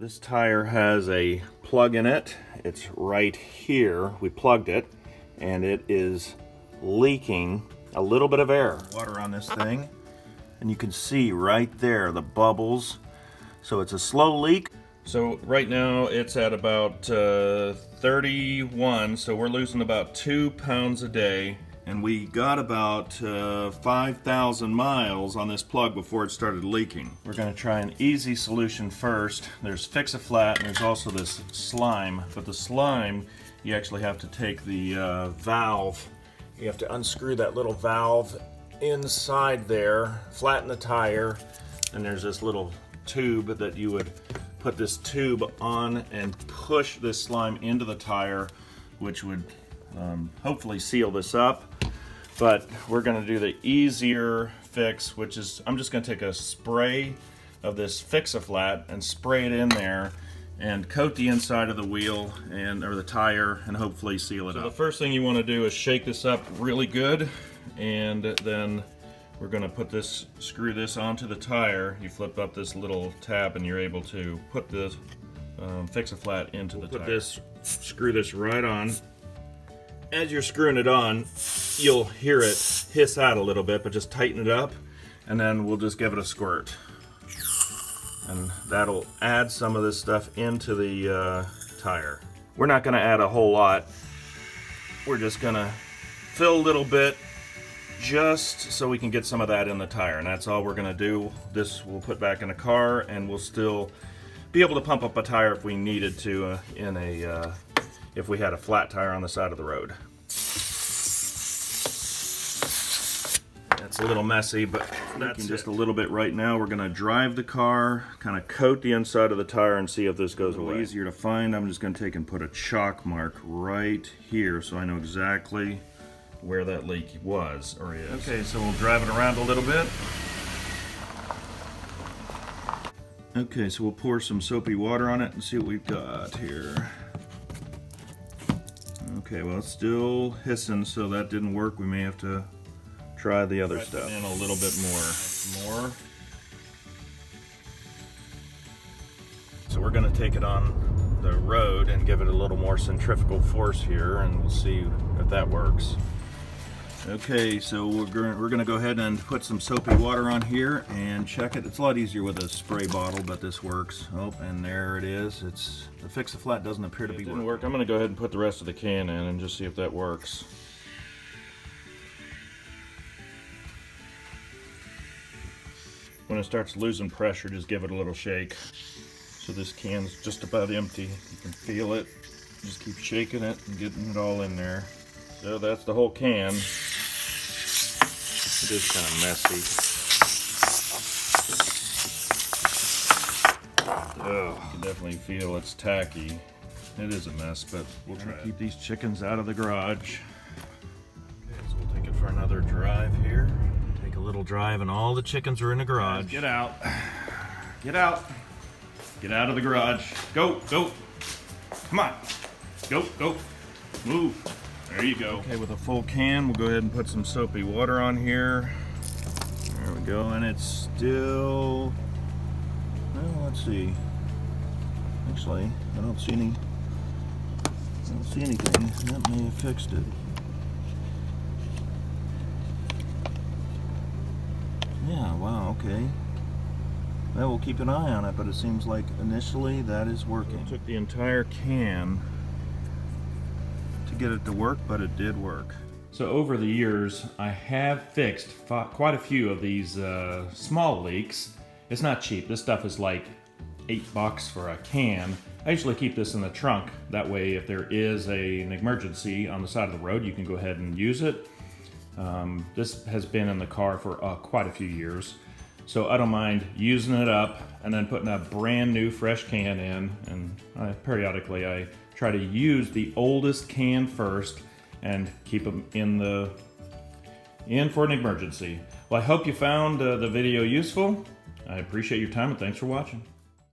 This tire has a plug in it. It's right here. We plugged it and it is leaking a little bit of air. Water on this thing, and you can see right there the bubbles. So it's a slow leak. So right now it's at about 31, so we're losing about 2 pounds a day. And we got about 5,000 miles on this plug before it started leaking. We're gonna try an easy solution first. There's Fix-A-Flat and there's also this slime. But the slime, you actually have to take the valve. You have to unscrew that little valve inside there, flatten the tire, and there's this little tube that you would put this tube on and push this slime into the tire, which would hopefully seal this up. But we're gonna do the easier fix, which is I'm just gonna take a spray of this Fix-A-Flat and spray it in there and coat the inside of the wheel or the tire and hopefully seal it up. The first thing you wanna do is shake this up really good, and then we're gonna screw this onto the tire. You flip up this little tab and you're able to put the Fix-A-Flat into the tire. Screw this right on. As you're screwing it on, you'll hear it hiss out a little bit, but just tighten it up, and then we'll just give it a squirt. And that'll add some of this stuff into the tire. We're not gonna add a whole lot. We're just gonna fill a little bit just so we can get some of that in the tire, and that's all we're gonna do. This we'll put back in the car, and we'll still be able to pump up a tire if we needed to if we had a flat tire on the side of the road. That's a little messy, but that's just a little bit right now. We're gonna drive the car, kind of coat the inside of the tire and see if this goes away. Easier to find. I'm just gonna take and put a chalk mark right here so I know exactly where that leak was or is. Okay, so we'll drive it around a little bit. Okay, so we'll pour some soapy water on it and see what we've got here. Okay, well, it's still hissing, so that didn't work. We may have to try the other stuff. In a little bit more. So we're gonna take it on the road and give it a little more centrifugal force here, and we'll see if that works. Okay, so we're gonna go ahead and put some soapy water on here and check it. It's a lot easier with a spray bottle, but this works. Oh, and there it is. The Fix-A-Flat doesn't appear to be working. It didn't work. I'm gonna go ahead and put the rest of the can in and just see if that works. When it starts losing pressure, just give it a little shake. So this can's just about empty. You can feel it. Just keep shaking it and getting it all in there. So that's the whole can. It is kind of messy. Oh, you can definitely feel it's tacky. It is a mess, but we'll try to keep these chickens out of the garage. Okay, so we'll take it for another drive here. Take a little drive, and all the chickens are in the garage. Guys, get out. Get out. Get out of the garage. Go, go. Come on. Go, go. Move. There you go. Okay, with a full can, we'll go ahead and put some soapy water on here. There we go, and it's still, well, let's see. Actually, I don't see anything. That may have fixed it. Yeah, wow, okay. Well, we'll keep an eye on it, but it seems like initially that is working. I took the entire can to get it to work, but it did work. So over the years, I have fixed quite a few of these small leaks. It's not cheap. This stuff is like $8 for a can. I usually keep this in the trunk. That way, if there is an emergency on the side of the road, you can go ahead and use it. This has been in the car for quite a few years. So I don't mind using it up and then putting a brand new fresh can in. And periodically I try to use the oldest can first and keep them in for an emergency. Well, I hope you found the video useful. I appreciate your time and thanks for watching.